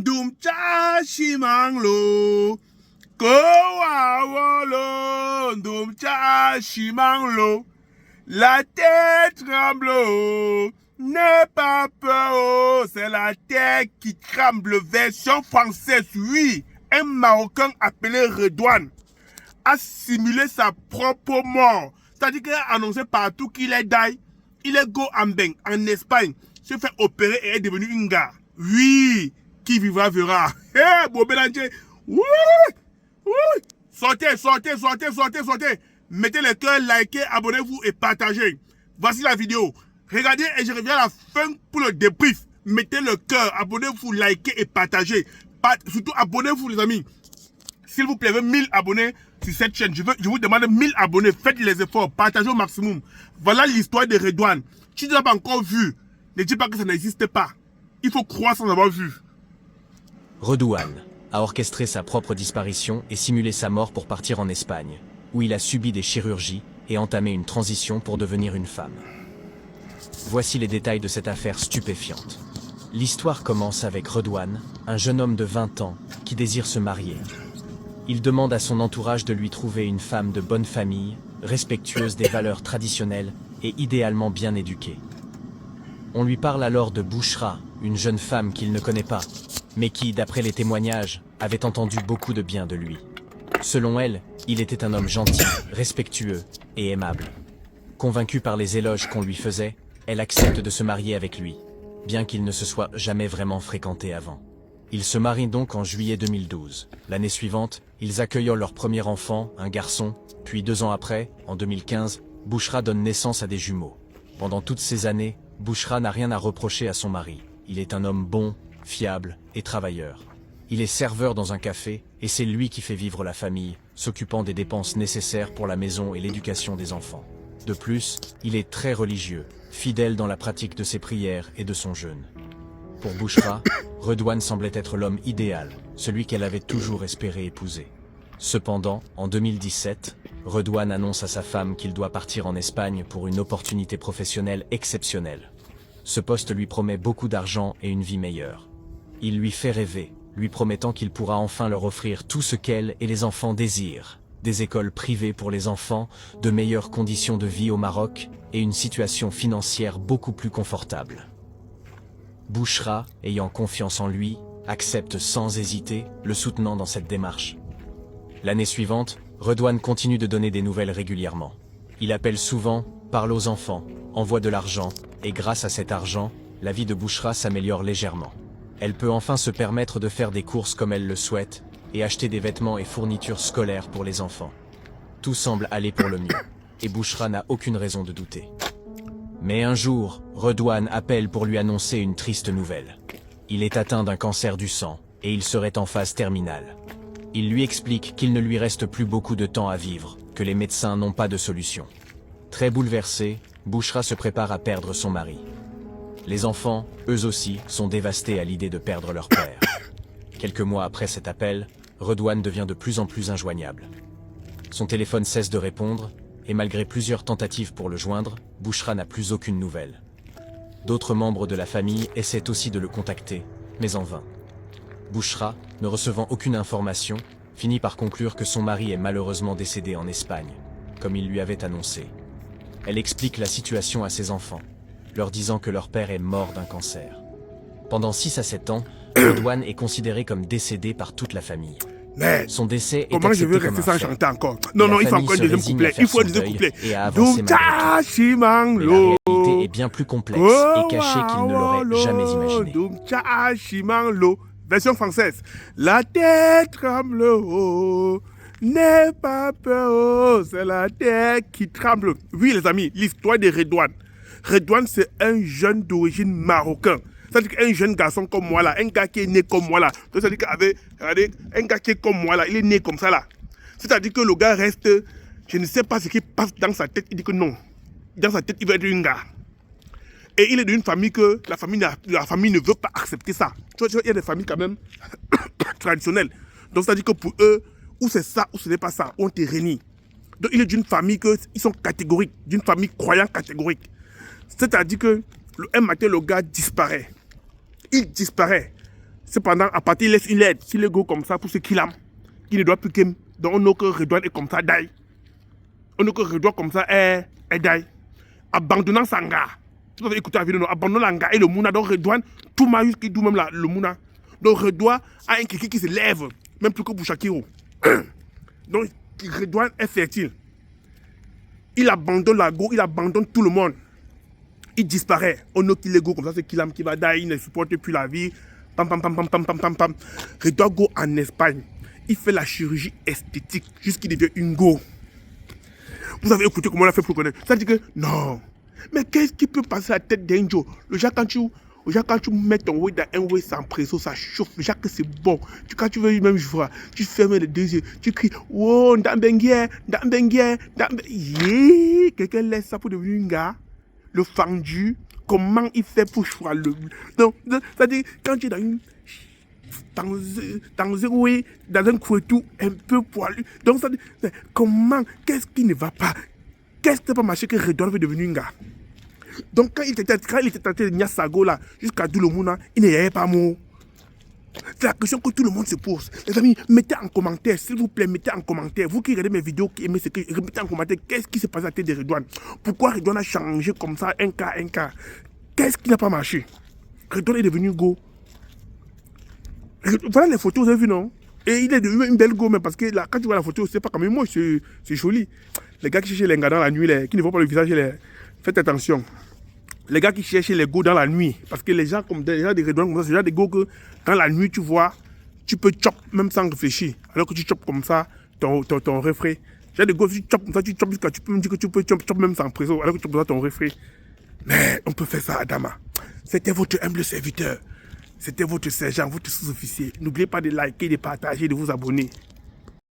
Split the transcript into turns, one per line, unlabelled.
Ndum cha shimanglo. Kowawolo. Ndum cha shimanglo. La tête tremble. N'aie pas peur. C'est la tête qui tremble. Version française, oui. Un Marocain appelé Redouane a simulé sa propre mort. C'est-à-dire qu'il a annoncé partout qu'il est die. Il est go en Beng, en Espagne. Se fait opérer et est devenu une gare. Oui, qui vivra verra. Hé, bon Bélanger. Oui, oui. Sortez, sortez, sortez, sortez, sortez. Mettez le cœur, likez, abonnez-vous et partagez. Voici la vidéo. Regardez et je reviens à la fin pour le débrief. Mettez le cœur, abonnez-vous, likez et partagez. Surtout abonnez-vous les amis. S'il vous plaît, 1000 abonnés sur cette chaîne. Je vous demande 1000 abonnés. Faites les efforts. Partagez au maximum. Voilà l'histoire de Redouane. Si tu n'as pas encore vu, ne dis pas que ça n'existe pas. Il faut croire sans avoir vu.
Redouane a orchestré sa propre disparition et simulé sa mort pour partir en Espagne, où il a subi des chirurgies et entamé une transition pour devenir une femme. Voici les détails de cette affaire stupéfiante. L'histoire commence avec Redouane, un jeune homme de 20 ans qui désire se marier. Il demande à son entourage de lui trouver une femme de bonne famille, respectueuse des valeurs traditionnelles et idéalement bien éduquée. On lui parle alors de Bouchra, une jeune femme qu'il ne connaît pas, mais qui, d'après les témoignages, avait entendu beaucoup de bien de lui. Selon elle, il était un homme gentil, respectueux et aimable. Convaincue par les éloges qu'on lui faisait, elle accepte de se marier avec lui, bien qu'ils ne se soient jamais vraiment fréquentés avant. Ils se marient donc en juillet 2012. L'année suivante, ils accueillent leur premier enfant, un garçon, puis 2 ans après, en 2015, Bouchra donne naissance à des jumeaux. Pendant toutes ces années, Bouchra n'a rien à reprocher à son mari. Il est un homme bon, fiable et travailleur. Il est serveur dans un café et c'est lui qui fait vivre la famille, s'occupant des dépenses nécessaires pour la maison et l'éducation des enfants. De plus, il est très religieux, fidèle dans la pratique de ses prières et de son jeûne. Pour Bouchra, Redouane semblait être l'homme idéal, celui qu'elle avait toujours espéré épouser. Cependant, en 2017, Redouane annonce à sa femme qu'il doit partir en Espagne pour une opportunité professionnelle exceptionnelle. Ce poste lui promet beaucoup d'argent et une vie meilleure. Il lui fait rêver, lui promettant qu'il pourra enfin leur offrir tout ce qu'elle et les enfants désirent. Des écoles privées pour les enfants, de meilleures conditions de vie au Maroc et une situation financière beaucoup plus confortable. Bouchra, ayant confiance en lui, accepte sans hésiter, le soutenant dans cette démarche. L'année suivante, Redouane continue de donner des nouvelles régulièrement. Il appelle souvent, parle aux enfants, envoie de l'argent, et grâce à cet argent, la vie de Bouchra s'améliore légèrement. Elle peut enfin se permettre de faire des courses comme elle le souhaite, et acheter des vêtements et fournitures scolaires pour les enfants. Tout semble aller pour le mieux, et Bouchra n'a aucune raison de douter. Mais un jour, Redouane appelle pour lui annoncer une triste nouvelle. Il est atteint d'un cancer du sang, et il serait en phase terminale. Il lui explique qu'il ne lui reste plus beaucoup de temps à vivre, que les médecins n'ont pas de solution. Très bouleversée, Bouchra se prépare à perdre son mari. Les enfants, eux aussi, sont dévastés à l'idée de perdre leur père. Quelques mois après cet appel, Redouane devient de plus en plus injoignable. Son téléphone cesse de répondre, et malgré plusieurs tentatives pour le joindre, Bouchra n'a plus aucune nouvelle. D'autres membres de la famille essaient aussi de le contacter, mais en vain. Bouchra, ne recevant aucune information, finit par conclure que son mari est malheureusement décédé en Espagne, comme il lui avait annoncé. Elle explique la situation à ses enfants, leur disant que leur père est mort d'un cancer. Pendant 6 à 7 ans, Redouane est considéré comme décédé par toute la famille.
Mais
son décès est
comment je veux rester sans chanter encore? Non, non, il faut encore un deuxième couplet. Il faut un deuxième couplet.
Dumcha Shimanglo. La réalité est bien plus complexe et cachée qu'il ne l'aurait jamais imaginé.
Dumcha Shimanglo. Version française. La tête tremble, oh, n'aie pas peur, oh, c'est la tête qui tremble. Oui, les amis, l'histoire de Redouane. Redouane, c'est un jeune d'origine marocain. C'est-à-dire qu'un jeune garçon comme moi là, un gars qui est né comme moi là, c'est-à-dire qu'avec, regardez, un gars qui est comme moi là, il est né comme ça là. C'est-à-dire que le gars reste, je ne sais pas ce qui passe dans sa tête, il dit que non. Dans sa tête, il veut être un gars. Et il est d'une famille que la famille ne veut pas accepter ça. Tu vois, il y a des familles quand même traditionnelles. Donc c'est-à-dire que pour eux, ou c'est ça, ou ce n'est pas ça, on te réunit. Donc il est d'une famille que ils sont catégoriques, d'une famille croyante catégorique. C'est-à-dire que un matin, le gars disparaît. Il disparaît. Cependant, à partir, il laisse une lettre. S'il est go comme ça pour ce qu'il a, qui ne doit plus qu'aimer. Donc, on a que Redouane est comme ça, d'aille. On a que Redouane comme ça, est d'aille. Abandonnant Sanga. Vous avez écouté la vidéo, non? Abandonnant Langa et le Mouna. Donc, Redouane, tout Marius qui doit même là, le Mouna. Donc, Redouane a un kéké qui se lève, même plus que Bouchakiro. Donc, Redouane est fertile. Il abandonne la go, il abandonne tout le monde. Il disparaît. On a qu'il est go comme ça, c'est qu'il qui va d'aille, il ne supporte plus la vie. Pam, pam, pam, pam, pam, pam, pam, pam. Redouane go en Espagne. Il fait la chirurgie esthétique jusqu'il devient une go. Vous avez écouté comment on a fait pour connaître. Ça dit que non. Mais qu'est-ce qui peut passer à la tête d'un Joe? Le Jacques, quand tu mets ton way dans un way sans pression, ça chauffe. Le Jacques, c'est bon. Quand tu veux même jouer, tu fermes les deux yeux. Tu cries, wow, Ndambengue. Yeah. Quelqu'un laisse ça pour devenir un gars. Le fendu. Comment il fait pour choisir le. Donc, c'est-à-dire, quand tu es dans une. Dans un couetou un peu poilu. Donc, ça dit, comment, qu'est-ce qui ne va pas? Qu'est-ce qui ne va pas marcher que Redouane veut devenir un gars? Donc, quand il était traité de Nyasago là, jusqu'à Doulomouna, il n'y avait pas mot. C'est la question que tout le monde se pose. Les amis, mettez en commentaire, s'il vous plaît, mettez en commentaire. Vous qui regardez mes vidéos, qui aimez ce que mettez en commentaire, qu'est-ce qui s'est passé à la tête de Redouane? Pourquoi Redouane a changé comme ça, un cas? Qu'est-ce qui n'a pas marché? Redouane est devenu go. Voilà les photos, vous avez vu, non? Et il est devenu une belle go, mais parce que là, quand tu vois la photo, c'est pas comme moi, c'est joli. Les gars qui cherchent les gars dans la nuit, qui ne voient pas le visage, faites attention. Les gars qui cherchent les go dans la nuit, parce que les gens comme des Redouane comme ça, c'est déjà des go que dans la nuit, tu vois, tu peux chop même sans réfléchir. Alors que tu chop comme ça, ton refrain. J'ai des go, tu chop comme ça, tu chop jusqu'à, tu peux me dire que tu peux chop même sans pression, alors que tu chop ton refrain. Mais on peut faire ça, Adama. C'était votre humble serviteur. C'était votre sergent, votre sous-officier. N'oubliez pas de liker, de partager, de vous abonner.